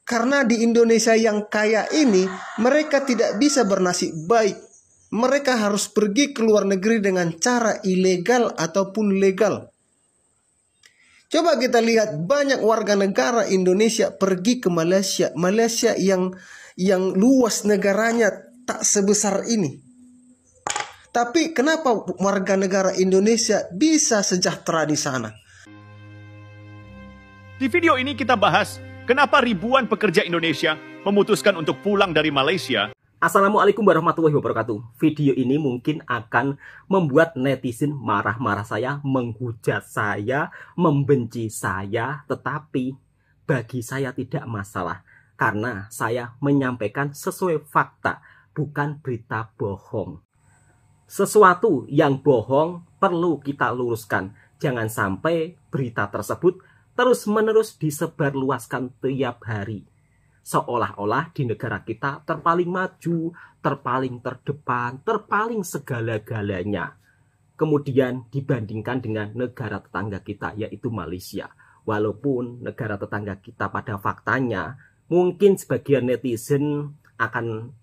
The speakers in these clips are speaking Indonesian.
Karena di Indonesia yang kaya ini, mereka tidak bisa bernasib baik. Mereka harus pergi ke luar negeri dengan cara ilegal ataupun legal. Coba kita lihat banyak warga negara Indonesia pergi ke Malaysia. Malaysia yang luas negaranya tak sebesar ini. Tapi kenapa warga negara Indonesia bisa sejahtera di sana? Di video ini kita bahas kenapa ribuan pekerja Indonesia memutuskan untuk pulang dari Malaysia. Assalamualaikum warahmatullahi wabarakatuh. Video ini mungkin akan membuat netizen marah-marah saya, menghujat saya, membenci saya. Tetapi bagi saya tidak masalah. Karena saya menyampaikan sesuai fakta, bukan berita bohong. Sesuatu yang bohong perlu kita luruskan. Jangan sampai berita tersebut terus-menerus disebarluaskan tiap hari. Seolah-olah di negara kita terpaling maju, terpaling terdepan, terpaling segala-galanya. Kemudian dibandingkan dengan negara tetangga kita, yaitu Malaysia. Walaupun negara tetangga kita pada faktanya, mungkin sebagian netizen akan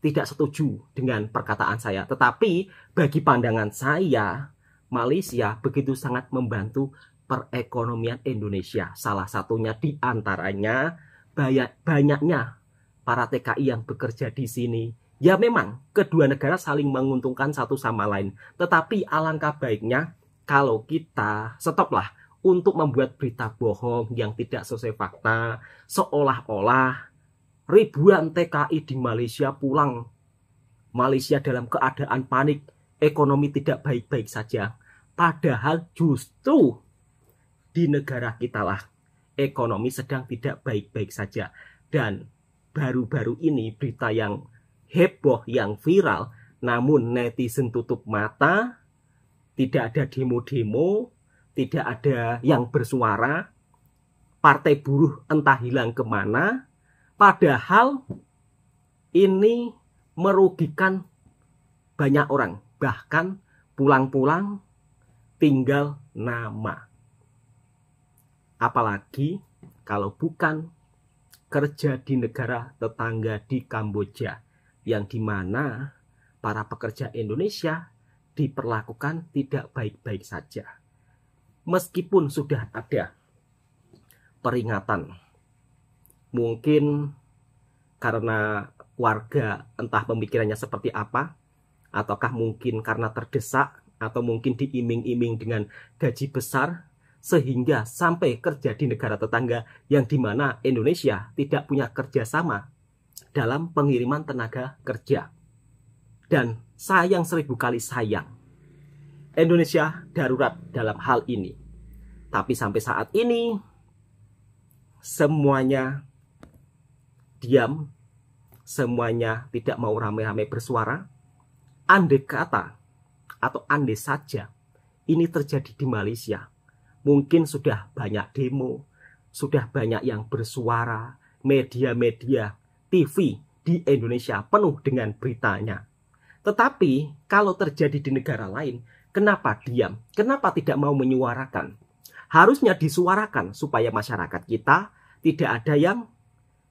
tidak setuju dengan perkataan saya. Tetapi bagi pandangan saya, Malaysia begitu sangat membantu perekonomian Indonesia. Salah satunya di antaranya banyaknya para TKI yang bekerja di sini. Ya memang kedua negara saling menguntungkan satu sama lain. Tetapi alangkah baiknya kalau kita stoplah untuk membuat berita bohong yang tidak sesuai fakta. Seolah-olah ribuan TKI di Malaysia pulang. Malaysia dalam keadaan panik, ekonomi tidak baik-baik saja. Padahal justru di negara kita lah ekonomi sedang tidak baik-baik saja. Dan baru-baru ini berita yang heboh, yang viral, namun netizen tutup mata, tidak ada demo-demo, tidak ada yang bersuara, partai buruh entah hilang kemana, padahal ini merugikan banyak orang, bahkan pulang-pulang tinggal nama. Apalagi kalau bukan kerja di negara tetangga di Kamboja, yang dimana para pekerja Indonesia diperlakukan tidak baik-baik saja. Meskipun sudah ada peringatan, mungkin karena warga entah pemikirannya seperti apa, ataukah mungkin karena terdesak, atau mungkin diiming-iming dengan gaji besar, sehingga sampai kerja di negara tetangga yang dimana Indonesia tidak punya kerjasama dalam pengiriman tenaga kerja. Dan sayang 1000 kali sayang, Indonesia darurat dalam hal ini. Tapi sampai saat ini semuanya diam, semuanya tidak mau ramai-ramai bersuara. Andai kata atau andai saja ini terjadi di Malaysia, mungkin sudah banyak demo, sudah banyak yang bersuara, media-media, TV di Indonesia penuh dengan beritanya. Tetapi kalau terjadi di negara lain, kenapa diam? Kenapa tidak mau menyuarakan? Harusnya disuarakan supaya masyarakat kita tidak ada yang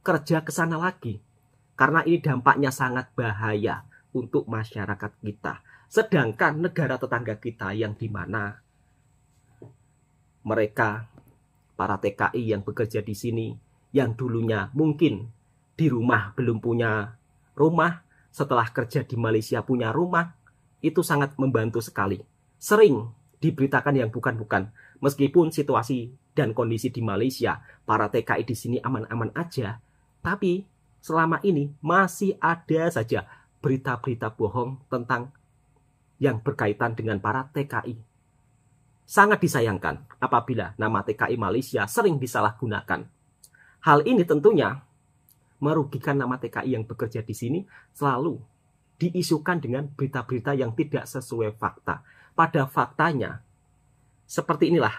kerja ke sana lagi. Karena ini dampaknya sangat bahaya untuk masyarakat kita. Sedangkan negara tetangga kita yang dimana mereka, para TKI yang bekerja di sini, yang dulunya mungkin di rumah belum punya rumah, setelah kerja di Malaysia punya rumah, itu sangat membantu sekali. Sering diberitakan yang bukan-bukan. Meskipun situasi dan kondisi di Malaysia, para TKI di sini aman-aman aja, tapi selama ini masih ada saja berita-berita bohong tentang yang berkaitan dengan para TKI. Sangat disayangkan apabila nama TKI Malaysia sering disalahgunakan. Hal ini tentunya merugikan nama TKI yang bekerja di sini, selalu diisukan dengan berita-berita yang tidak sesuai fakta. Pada faktanya, seperti inilah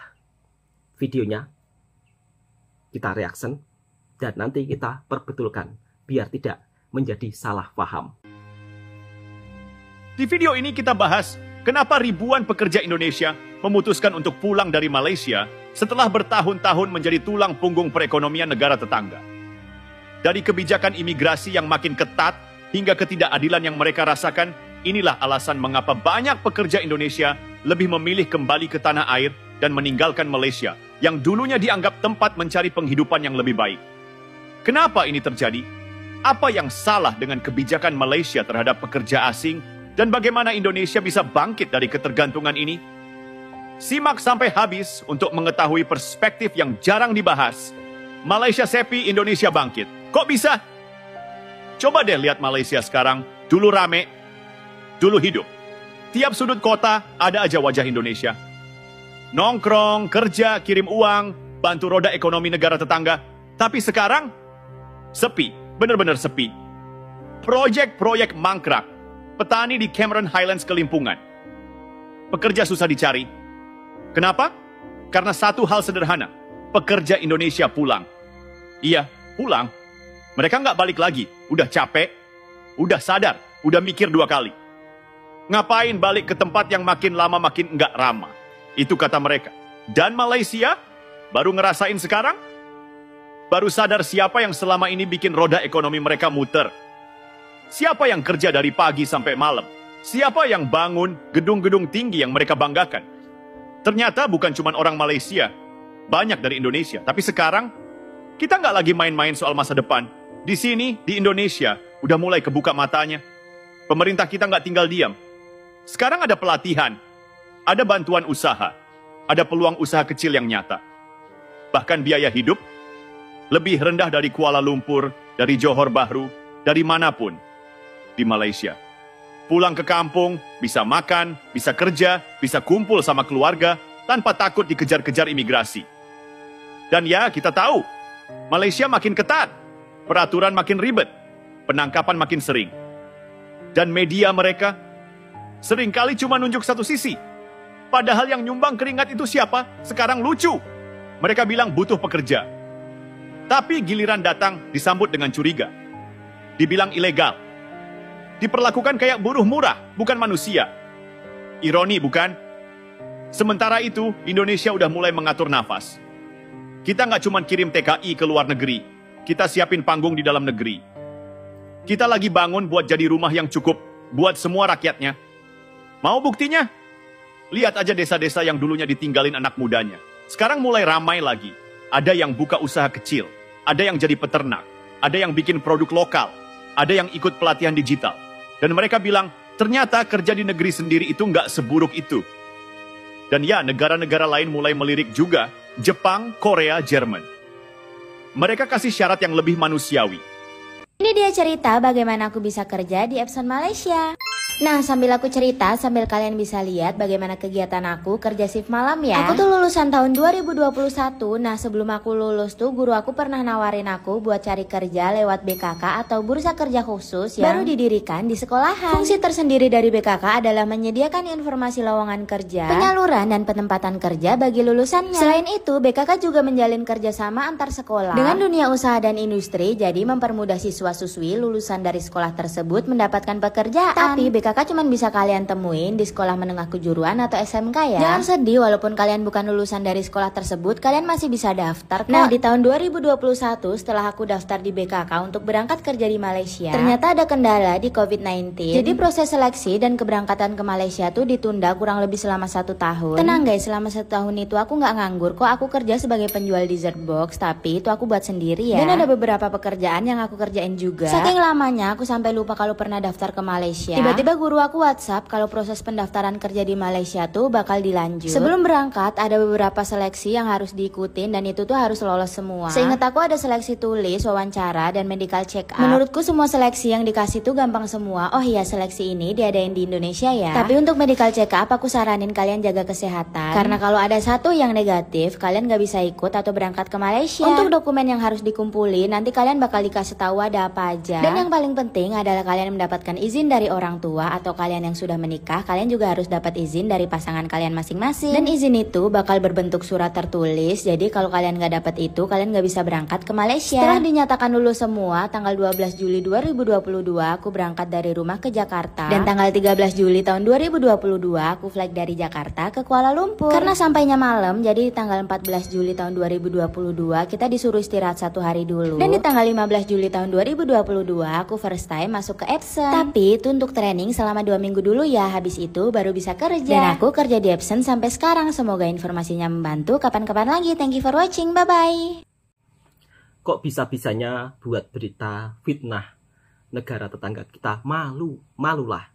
videonya. Kita reaction dan nanti kita perbetulkan biar tidak menjadi salah paham. Di video ini kita bahas kenapa ribuan pekerja Indonesia memutuskan untuk pulang dari Malaysia setelah bertahun-tahun menjadi tulang punggung perekonomian negara tetangga. Dari kebijakan imigrasi yang makin ketat hingga ketidakadilan yang mereka rasakan, inilah alasan mengapa banyak pekerja Indonesia lebih memilih kembali ke tanah air dan meninggalkan Malaysia, yang dulunya dianggap tempat mencari penghidupan yang lebih baik. Kenapa ini terjadi? Apa yang salah dengan kebijakan Malaysia terhadap pekerja asing, dan bagaimana Indonesia bisa bangkit dari ketergantungan ini? Simak sampai habis untuk mengetahui perspektif yang jarang dibahas. Malaysia sepi, Indonesia bangkit. Kok bisa? Coba deh lihat Malaysia sekarang. Dulu rame, dulu hidup. Tiap sudut kota ada aja wajah Indonesia. Nongkrong, kerja, kirim uang, bantu roda ekonomi negara tetangga. Tapi sekarang, sepi. Benar-benar sepi. Proyek-proyek mangkrak. Petani di Cameron Highlands kelimpungan. Pekerja susah dicari. Kenapa? Karena satu hal sederhana. Pekerja Indonesia pulang. Iya, pulang. Mereka nggak balik lagi. Udah capek, udah sadar, udah mikir 2 kali. Ngapain balik ke tempat yang makin lama makin nggak ramah? Itu kata mereka. Dan Malaysia baru ngerasain sekarang? Baru sadar siapa yang selama ini bikin roda ekonomi mereka muter. Siapa yang kerja dari pagi sampai malam? Siapa yang bangun gedung-gedung tinggi yang mereka banggakan? Ternyata bukan cuma orang Malaysia. Banyak dari Indonesia. Tapi sekarang, kita nggak lagi main-main soal masa depan. Di sini, di Indonesia, udah mulai kebuka matanya. Pemerintah kita nggak tinggal diam. Sekarang ada pelatihan, ada bantuan usaha, ada peluang usaha kecil yang nyata. Bahkan biaya hidup lebih rendah dari Kuala Lumpur, dari Johor Bahru, dari manapun di Malaysia. Pulang ke kampung, bisa makan, bisa kerja, bisa kumpul sama keluarga, tanpa takut dikejar-kejar imigrasi. Dan ya, kita tahu, Malaysia makin ketat. Peraturan makin ribet, penangkapan makin sering. Dan media mereka seringkali cuma nunjuk satu sisi. Padahal yang nyumbang keringat itu siapa? Sekarang lucu. Mereka bilang butuh pekerja. Tapi giliran datang disambut dengan curiga. Dibilang ilegal. Diperlakukan kayak buruh murah, bukan manusia. Ironi bukan? Sementara itu, Indonesia udah mulai mengatur nafas. Kita nggak cuma kirim TKI ke luar negeri. Kita siapin panggung di dalam negeri. Kita lagi bangun buat jadi rumah yang cukup buat semua rakyatnya. Mau buktinya? Lihat aja desa-desa yang dulunya ditinggalin anak mudanya. Sekarang mulai ramai lagi. Ada yang buka usaha kecil. Ada yang jadi peternak. Ada yang bikin produk lokal. Ada yang ikut pelatihan digital. Dan mereka bilang, ternyata kerja di negeri sendiri itu nggak seburuk itu. Dan ya, negara-negara lain mulai melirik juga. Jepang, Korea, Jerman. Mereka kasih syarat yang lebih manusiawi. Ini dia cerita bagaimana aku bisa kerja di Epson Malaysia. Nah, sambil aku cerita, sambil kalian bisa lihat bagaimana kegiatan aku kerja shift malam ya. Aku tuh lulusan tahun 2021. Nah, sebelum aku lulus tuh guru aku pernah nawarin aku buat cari kerja lewat BKK atau bursa kerja khusus yang baru didirikan di sekolahan. Fungsi tersendiri dari BKK adalah menyediakan informasi lowongan kerja, penyaluran dan penempatan kerja bagi lulusannya. Selain itu, BKK juga menjalin kerjasama antar sekolah dengan dunia usaha dan industri, jadi mempermudah siswa-siswi lulusan dari sekolah tersebut mendapatkan pekerjaan. Tapi BKK cuma bisa kalian temuin di sekolah menengah kejuruan atau SMK ya. Jangan sedih, walaupun kalian bukan lulusan dari sekolah tersebut, kalian masih bisa daftar kok. Nah, di tahun 2021 setelah aku daftar di BKK untuk berangkat kerja di Malaysia, ternyata ada kendala di COVID-19. Jadi proses seleksi dan keberangkatan ke Malaysia tuh ditunda kurang lebih selama 1 tahun. Tenang guys, selama 1 tahun itu aku nggak nganggur kok. Aku kerja sebagai penjual dessert box, tapi itu aku buat sendiri ya. Dan ada beberapa pekerjaan yang aku kerjain juga. Saking lamanya aku sampai lupa kalau pernah daftar ke Malaysia. Tiba-tiba guru aku WhatsApp kalau proses pendaftaran kerja di Malaysia tuh bakal dilanjut. Sebelum berangkat ada beberapa seleksi yang harus diikutin dan itu tuh harus lolos semua. Seingat aku ada seleksi tulis, wawancara, dan medical check up. Menurutku semua seleksi yang dikasih tuh gampang semua. Oh iya, seleksi ini diadain di Indonesia ya. Tapi untuk medical check up aku saranin kalian jaga kesehatan. Karena kalau ada satu yang negatif, kalian gak bisa ikut atau berangkat ke Malaysia. Untuk dokumen yang harus dikumpulin, nanti kalian bakal dikasih tahu ada apa aja. Dan yang paling penting adalah kalian mendapatkan izin dari orang tua tua atau kalian yang sudah menikah, kalian juga harus dapat izin dari pasangan kalian masing-masing. Dan izin itu bakal berbentuk surat tertulis, jadi kalau kalian nggak dapat itu, kalian nggak bisa berangkat ke Malaysia. Setelah dinyatakan lulus semua, tanggal 12 Juli 2022 aku berangkat dari rumah ke Jakarta. Dan tanggal 13 Juli tahun 2022 aku flight dari Jakarta ke Kuala Lumpur. Karena sampainya malam, jadi di tanggal 14 Juli tahun 2022 kita disuruh istirahat 1 hari dulu. Dan di tanggal 15 Juli tahun 2022 aku first time masuk ke Epson. Tapi itu untuk training selama 2 minggu dulu ya, habis itu baru bisa kerja. Dan aku kerja di Epson sampai sekarang. Semoga informasinya membantu. Kapan-kapan lagi. Thank you for watching. Bye-bye. Kok bisa-bisanya buat berita fitnah negara tetangga kita? Malulah.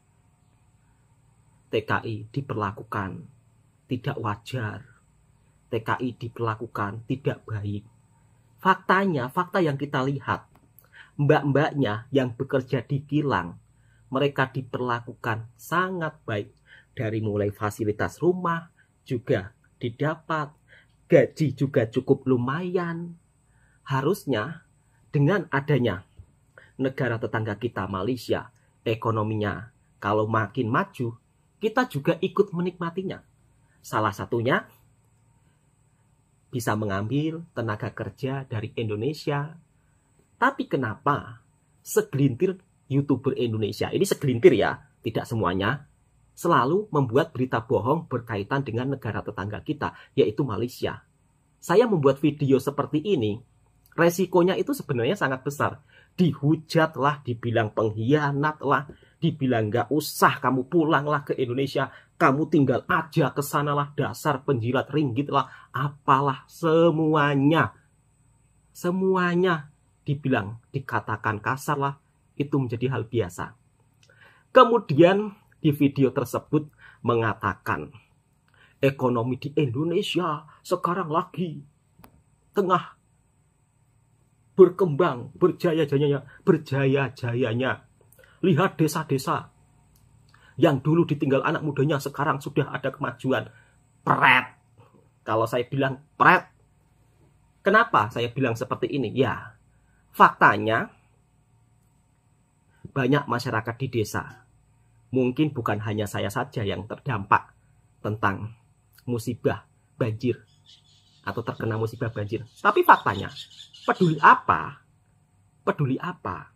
TKI diperlakukan tidak wajar. TKI diperlakukan tidak baik. Faktanya, fakta yang kita lihat, mbak-mbaknya yang bekerja di kilang, mereka diperlakukan sangat baik. Dari mulai fasilitas rumah juga didapat, gaji juga cukup lumayan. Harusnya dengan adanya negara tetangga kita Malaysia, ekonominya kalau makin maju, kita juga ikut menikmatinya. Salah satunya bisa mengambil tenaga kerja dari Indonesia. Tapi kenapa segelintir YouTuber Indonesia, ini segelintir ya, tidak semuanya, selalu membuat berita bohong berkaitan dengan negara tetangga kita, yaitu Malaysia. Saya membuat video seperti ini, resikonya itu sebenarnya sangat besar. Dihujat lah, dibilang pengkhianat lah, dibilang gak usah kamu pulanglah ke Indonesia, kamu tinggal aja ke sana lah, dasar penjilat ringgit lah, apalah, semuanya dibilang, dikatakan kasar lah, itu menjadi hal biasa. Kemudian di video tersebut mengatakan ekonomi di Indonesia sekarang lagi tengah berkembang, berjaya-jayanya. Lihat desa-desa yang dulu ditinggal anak mudanya sekarang sudah ada kemajuan. Pret. Kalau saya bilang pret. Kenapa saya bilang seperti ini? Ya, faktanya banyak masyarakat di desa. Mungkin bukan hanya saya saja yang terdampak tentang musibah banjir atau terkena musibah banjir. Tapi faktanya, peduli apa?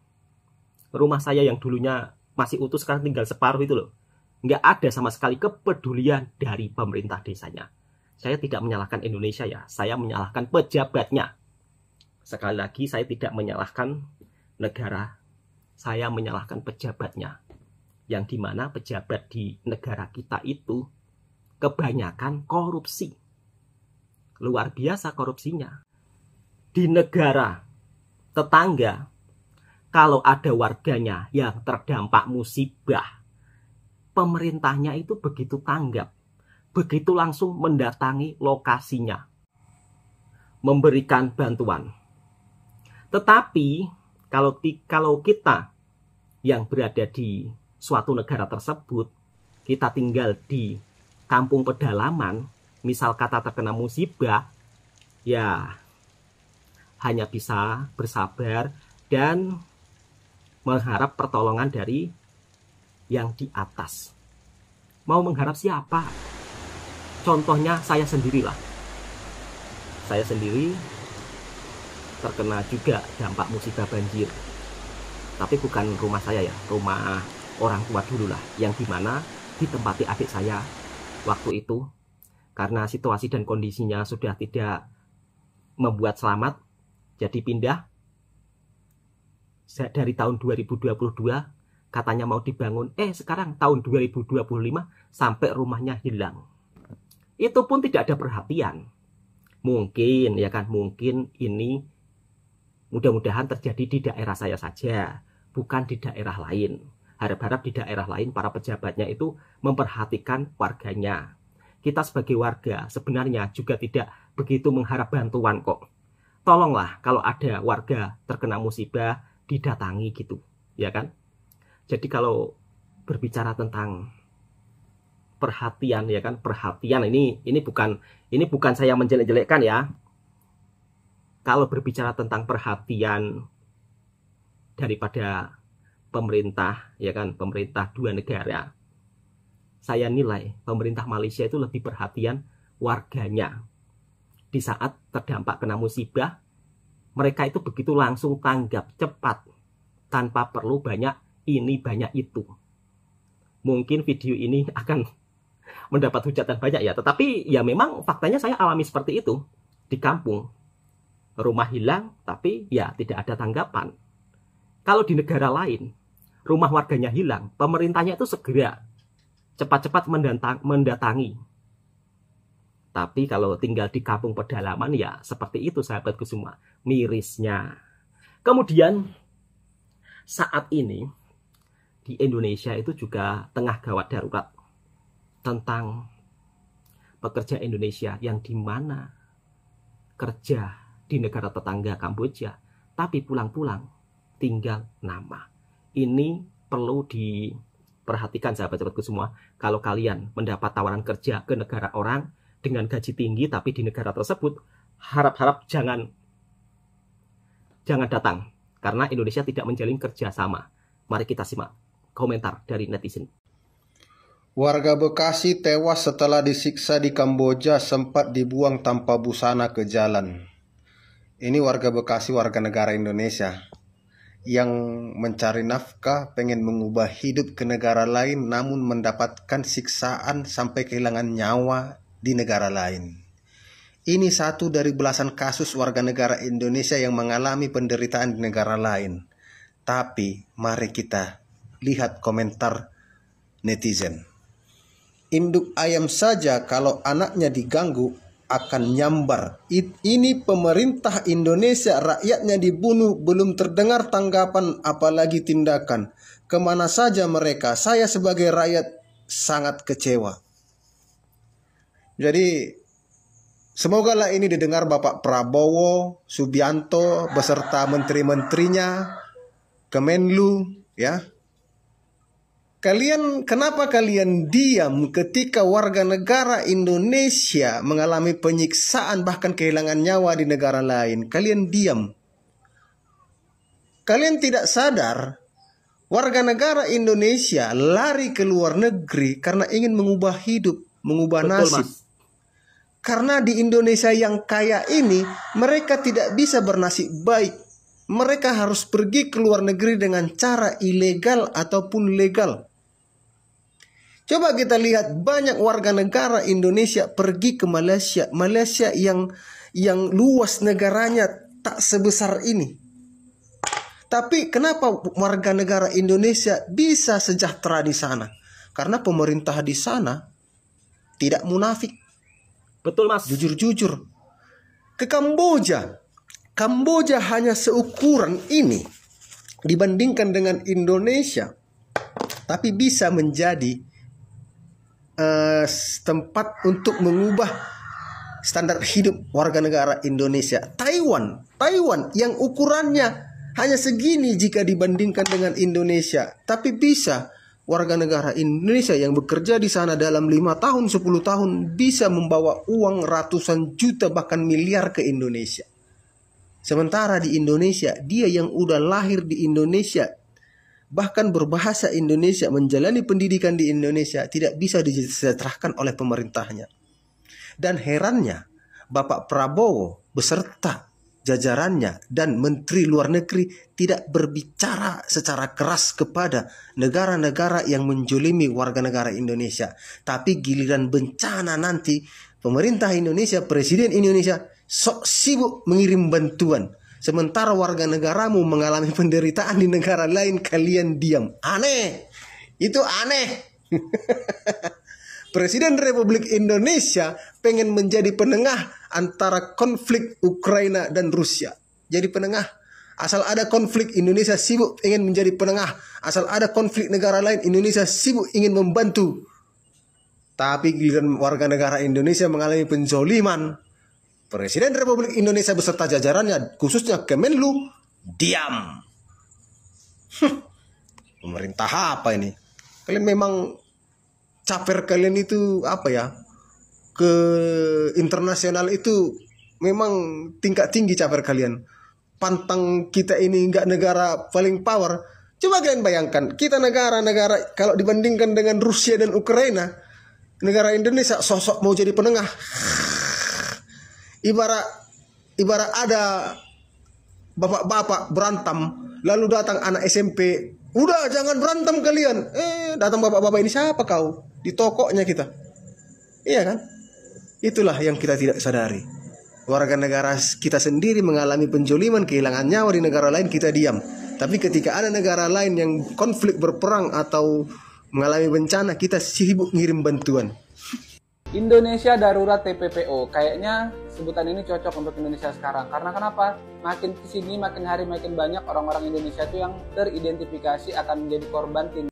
Rumah saya yang dulunya masih utuh sekarang tinggal separuh itu loh. Nggak ada sama sekali kepedulian dari pemerintah desanya. Saya tidak menyalahkan Indonesia ya, saya menyalahkan pejabatnya. Sekali lagi saya tidak menyalahkan negara, saya menyalahkan pejabatnya. Yang dimana pejabat di negara kita itu kebanyakan korupsi. Luar biasa korupsinya. Di negara tetangga, kalau ada warganya yang terdampak musibah, pemerintahnya itu begitu tanggap, begitu langsung mendatangi lokasinya, memberikan bantuan. Tetapi kalau kita yang berada di suatu negara tersebut, kita tinggal di kampung pedalaman, misal kata terkena musibah, ya hanya bisa bersabar dan mengharap pertolongan dari yang di atas. Mau mengharap siapa? Contohnya saya sendirilah. Saya sendiri terkena juga dampak musibah banjir. Tapi bukan rumah saya ya, rumah orang tua dulu lah, yang dimana ditempati adik saya waktu itu. Karena situasi dan kondisinya sudah tidak membuat selamat, jadi pindah. Dari tahun 2022 katanya mau dibangun, sekarang tahun 2025 sampai rumahnya hilang. Itu pun tidak ada perhatian. Mungkin ya kan, mungkin ini mudah-mudahan terjadi di daerah saya saja, bukan di daerah lain. Harap-harap di daerah lain para pejabatnya itu memperhatikan warganya. Kita sebagai warga sebenarnya juga tidak begitu mengharap bantuan kok. Tolonglah kalau ada warga terkena musibah, didatangi gitu, ya kan? Jadi kalau berbicara tentang perhatian, ya kan, perhatian ini bukan saya menjelek-jelekkan ya. Kalau berbicara tentang perhatian daripada pemerintah, ya kan, pemerintah dua negara, saya nilai pemerintah Malaysia itu lebih perhatian warganya. Di saat terdampak kena musibah, mereka itu begitu langsung tanggap cepat, tanpa perlu banyak ini banyak itu. Mungkin video ini akan mendapat hujatan banyak ya, tetapi ya memang faktanya saya alami seperti itu di kampung. Rumah hilang, tapi ya tidak ada tanggapan. Kalau di negara lain, rumah warganya hilang, pemerintahnya itu segera cepat-cepat mendatangi. Tapi kalau tinggal di kampung pedalaman ya seperti itu sahabatku semua, mirisnya. Kemudian saat ini di Indonesia itu juga tengah gawat darurat tentang pekerja Indonesia yang dimana kerja di negara tetangga Kamboja, tapi pulang-pulang tinggal nama. Ini perlu diperhatikan sahabat-sahabatku semua. Kalau kalian mendapat tawaran kerja ke negara orang dengan gaji tinggi, tapi di negara tersebut harap-harap jangan datang, karena Indonesia tidak menjalin kerjasama. Mari kita simak komentar dari netizen. Warga Bekasi tewas setelah disiksa di Kamboja, sempat dibuang tanpa busana ke jalan. Ini warga Bekasi, warga negara Indonesia yang mencari nafkah, pengen mengubah hidup ke negara lain, namun mendapatkan siksaan sampai kehilangan nyawa di negara lain. Ini satu dari belasan kasus warga negara Indonesia yang mengalami penderitaan di negara lain. Tapi mari kita lihat komentar netizen. Induk ayam saja kalau anaknya diganggu akan nyambar. Ini pemerintah Indonesia, rakyatnya dibunuh, belum terdengar tanggapan apalagi tindakan. Kemana saja mereka? Saya sebagai rakyat sangat kecewa. Jadi semoga lah ini didengar Bapak Prabowo Subianto beserta menteri-menterinya, Kemenlu, ya. Kenapa kalian diam ketika warga negara Indonesia mengalami penyiksaan bahkan kehilangan nyawa di negara lain? Kalian diam. Kalian tidak sadar warga negara Indonesia lari ke luar negeri karena ingin mengubah hidup, mengubah nasib. Mas. Karena di Indonesia yang kaya ini mereka tidak bisa bernasib baik. Mereka harus pergi ke luar negeri dengan cara ilegal ataupun legal. Coba kita lihat banyak warga negara Indonesia pergi ke Malaysia. Malaysia yang luas negaranya tak sebesar ini. Tapi kenapa warga negara Indonesia bisa sejahtera di sana? Karena pemerintah di sana tidak munafik. Betul Mas. Jujur-jujur. Ke Kamboja. Kamboja hanya seukuran ini dibandingkan dengan Indonesia. Tapi bisa menjadi tempat untuk mengubah standar hidup warga negara Indonesia. Taiwan yang ukurannya hanya segini jika dibandingkan dengan Indonesia. Tapi bisa warga negara Indonesia yang bekerja di sana dalam 5 tahun, 10 tahun bisa membawa uang ratusan juta bahkan miliar ke Indonesia. Sementara di Indonesia, dia yang udah lahir di Indonesia, bahkan berbahasa Indonesia, menjalani pendidikan di Indonesia, tidak bisa disejahterakan oleh pemerintahnya. Dan herannya, Bapak Prabowo beserta jajarannya dan Menteri Luar Negeri tidak berbicara secara keras kepada negara-negara yang menjolimi warga negara Indonesia. Tapi giliran bencana nanti, pemerintah Indonesia, Presiden Indonesia sok sibuk mengirim bantuan. Sementara warga negaramu mengalami penderitaan di negara lain, kalian diam. Aneh. Itu aneh. Presiden Republik Indonesia pengen menjadi penengah antara konflik Ukraina dan Rusia. Jadi penengah. Asal ada konflik, Indonesia sibuk ingin menjadi penengah. Asal ada konflik negara lain, Indonesia sibuk ingin membantu. Tapi giliran warga negara Indonesia mengalami penzoliman, Presiden Republik Indonesia beserta jajarannya, khususnya Kemenlu, diam. Pemerintah apa ini? Kalian memang caper kalian itu apa ya? Ke internasional itu memang tingkat tinggi caper kalian. Pantang kita ini enggak negara paling power, Coba kalian bayangkan, kita negara-negara kalau dibandingkan dengan Rusia dan Ukraina, negara Indonesia sosok mau jadi penengah. Ibarat ada bapak-bapak berantem, lalu datang anak SMP, udah jangan berantem kalian. Datang bapak-bapak ini, siapa kau? Di tokonya kita. Iya kan? Itulah yang kita tidak sadari. Warga negara kita sendiri mengalami penjoliman, kehilangan nyawa di negara lain, kita diam. Tapi ketika ada negara lain yang konflik, berperang atau mengalami bencana, kita sibuk ngirim bantuan. Indonesia Darurat TPPO, kayaknya sebutan ini cocok untuk Indonesia sekarang. Karena kenapa? Makin kesini, makin hari makin banyak orang-orang Indonesia itu yang teridentifikasi akan menjadi korban tindak.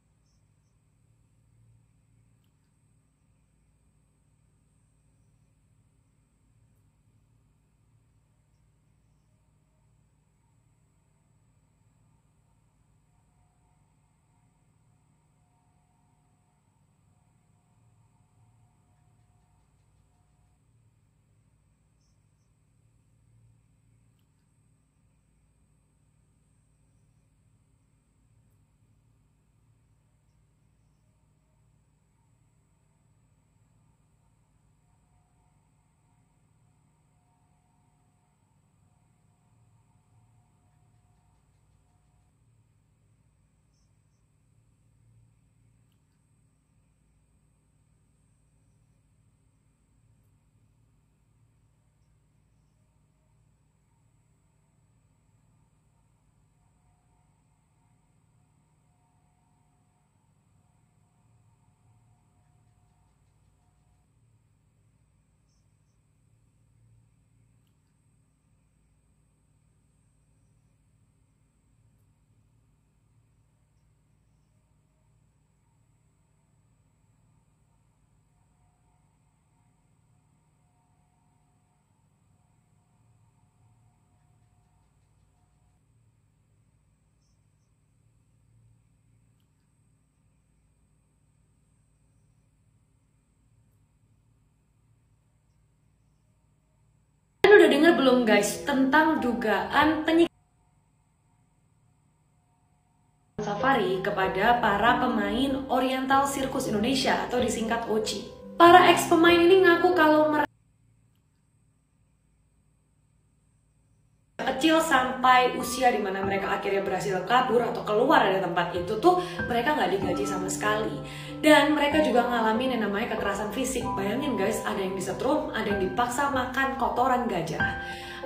Kalian udah dengar belum guys tentang dugaan penyiksaan safari kepada para pemain Oriental Circus Indonesia atau disingkat OCI? Para ex pemain ini ngaku kalau mereka kecil sampai usia dimana mereka akhirnya berhasil kabur atau keluar dari tempat itu tuh mereka nggak digaji sama sekali, dan mereka juga ngalamin yang namanya kekerasan fisik. Bayangin guys, ada yang disetrum, ada yang dipaksa makan kotoran gajah,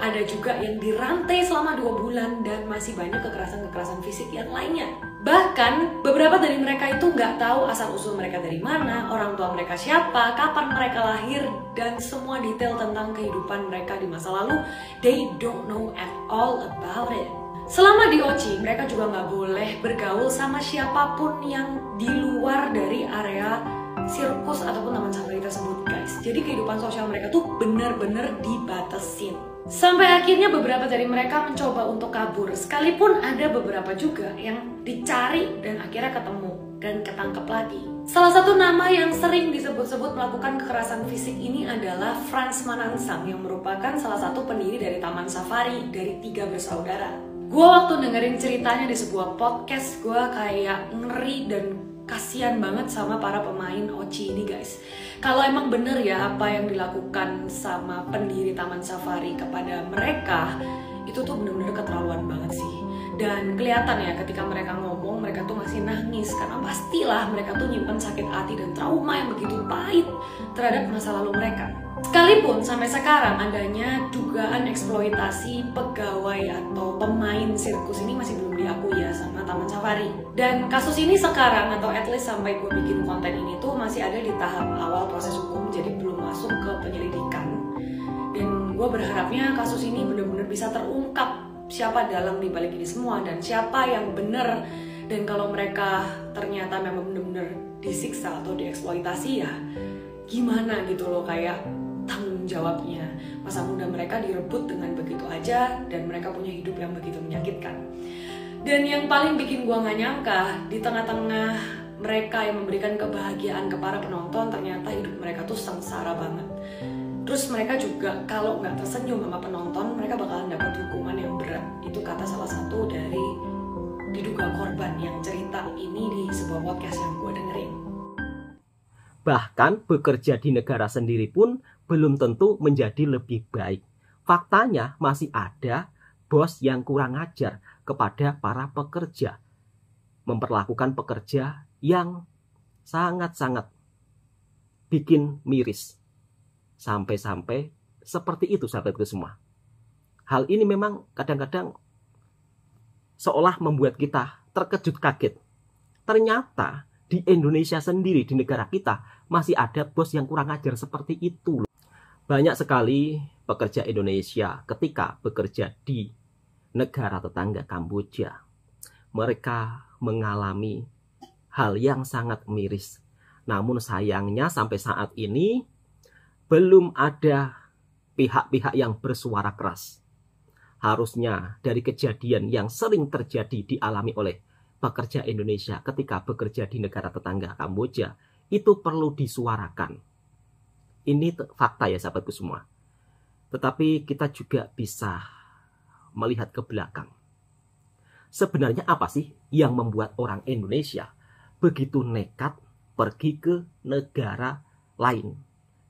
ada juga yang dirantai selama 2 bulan, dan masih banyak kekerasan-kekerasan fisik yang lainnya. Bahkan beberapa dari mereka itu nggak tahu asal-usul mereka dari mana, orang tua mereka siapa, kapan mereka lahir, dan semua detail tentang kehidupan mereka di masa lalu. They don't know at all about it. Selama di OCI, mereka juga nggak boleh bergaul sama siapapun yang di luar dari area sirkus ataupun taman safari tersebut guys. Jadi kehidupan sosial mereka tuh bener-bener dibatasin. Sampai akhirnya beberapa dari mereka mencoba untuk kabur, sekalipun ada beberapa juga yang dicari dan akhirnya ketemu dan ketangkep lagi. Salah satu nama yang sering disebut-sebut melakukan kekerasan fisik ini adalah Frans Manansang, yang merupakan salah satu pendiri dari Taman Safari dari 3 bersaudara. Gua waktu dengerin ceritanya di sebuah podcast, gua kayak ngeri dan kasian banget sama para pemain OCI ini guys. Kalau emang bener ya apa yang dilakukan sama pendiri Taman Safari kepada mereka, itu tuh bener-bener keterlaluan banget sih. Dan kelihatan ya ketika mereka ngomong, mereka tuh masih nangis karena pastilah mereka tuh nyimpen sakit hati dan trauma yang begitu pahit terhadap masa lalu mereka. Sekalipun sampai sekarang adanya dugaan eksploitasi pegawai atau pemain sirkus ini masih belum diakui ya sama Taman Safari. Dan kasus ini sekarang atau at least sampai gue bikin konten ini tuh masih ada di tahap awal proses hukum, jadi belum masuk ke penyelidikan. Dan gue berharapnya kasus ini benar-benar bisa terungkap siapa dalang dibalik ini semua dan siapa yang benar. Dan kalau mereka ternyata memang benar-benar disiksa atau dieksploitasi, ya gimana gitu loh, kayak tanggung jawabnya. Masa muda mereka direbut dengan begitu aja dan mereka punya hidup yang begitu menyakitkan. Dan yang paling bikin gua gak nyangka, di tengah-tengah mereka yang memberikan kebahagiaan ke para penonton, ternyata hidup mereka tuh sengsara banget. Terus mereka juga kalau nggak tersenyum sama penonton, mereka bakalan dapat hukuman yang berat. Itu kata salah satu dari diduga korban yang cerita ini di sebuah podcast yang gue dengerin. Bahkan bekerja di negara sendiri pun belum tentu menjadi lebih baik. Faktanya masih ada bos yang kurang ajar kepada para pekerja, memperlakukan pekerja yang sangat-sangat bikin miris. Sampai-sampai seperti itu sahabatku semua. Hal ini memang kadang-kadang seolah membuat kita terkejut kaget. Ternyata di Indonesia sendiri, di negara kita, masih ada bos yang kurang ajar seperti itu. Banyak sekali pekerja Indonesia ketika bekerja di negara tetangga Kamboja, mereka mengalami hal yang sangat miris. Namun sayangnya sampai saat ini belum ada pihak-pihak yang bersuara keras. Harusnya dari kejadian yang sering terjadi dialami oleh pekerja Indonesia ketika bekerja di negara tetangga Kamboja, itu perlu disuarakan. Ini fakta ya sahabatku semua. Tetapi kita juga bisa melihat ke belakang. Sebenarnya apa sih yang membuat orang Indonesia begitu nekat pergi ke negara lain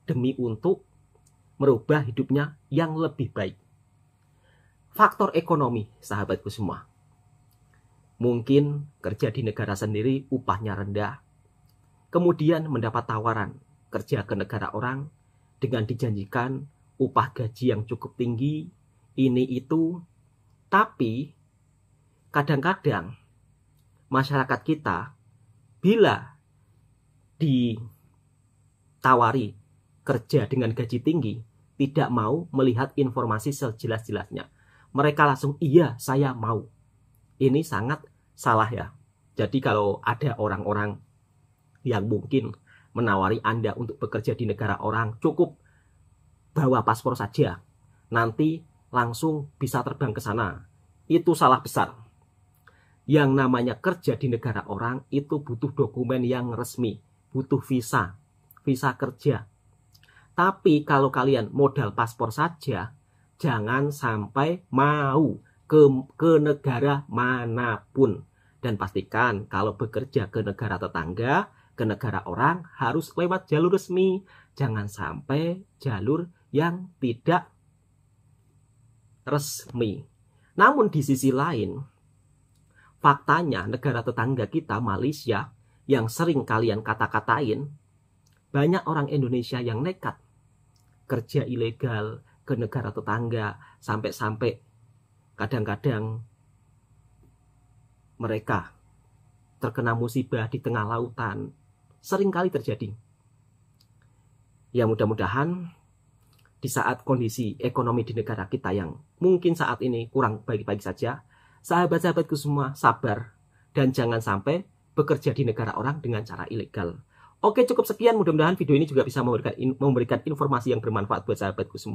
demi untuk merubah hidupnya yang lebih baik? Faktor ekonomi, sahabatku semua. Mungkin kerja di negara sendiri upahnya rendah, kemudian mendapat tawaran kerja ke negara orang dengan dijanjikan upah gaji yang cukup tinggi, ini itu. Tapi kadang-kadang masyarakat kita bila ditawari kerja dengan gaji tinggi, tidak mau melihat informasi sejelas-jelasnya. Mereka langsung, iya saya mau. Ini sangat salah ya. Jadi kalau ada orang-orang yang mungkin menawari Anda untuk bekerja di negara orang, cukup bawa paspor saja, nanti langsung bisa terbang ke sana. Itu salah besar. Yang namanya kerja di negara orang itu butuh dokumen yang resmi, butuh visa kerja. Tapi kalau kalian modal paspor saja, jangan sampai mau ke negara manapun. Dan pastikan kalau bekerja ke negara tetangga, ke negara orang harus lewat jalur resmi. Jangan sampai jalur yang tidak resmi. Namun di sisi lain, faktanya negara tetangga kita, Malaysia, yang sering kalian kata-katain, banyak orang Indonesia yang nekat kerja ilegal ke negara tetangga, sampai-sampai kadang-kadang mereka terkena musibah di tengah lautan. Sering kali terjadi. Ya mudah-mudahan di saat kondisi ekonomi di negara kita yang mungkin saat ini kurang baik-baik saja, sahabat-sahabatku semua sabar dan jangan sampai bekerja di negara orang dengan cara ilegal. Oke, cukup sekian. Mudah-mudahan video ini juga bisa memberikan informasi yang bermanfaat buat sahabatku semua.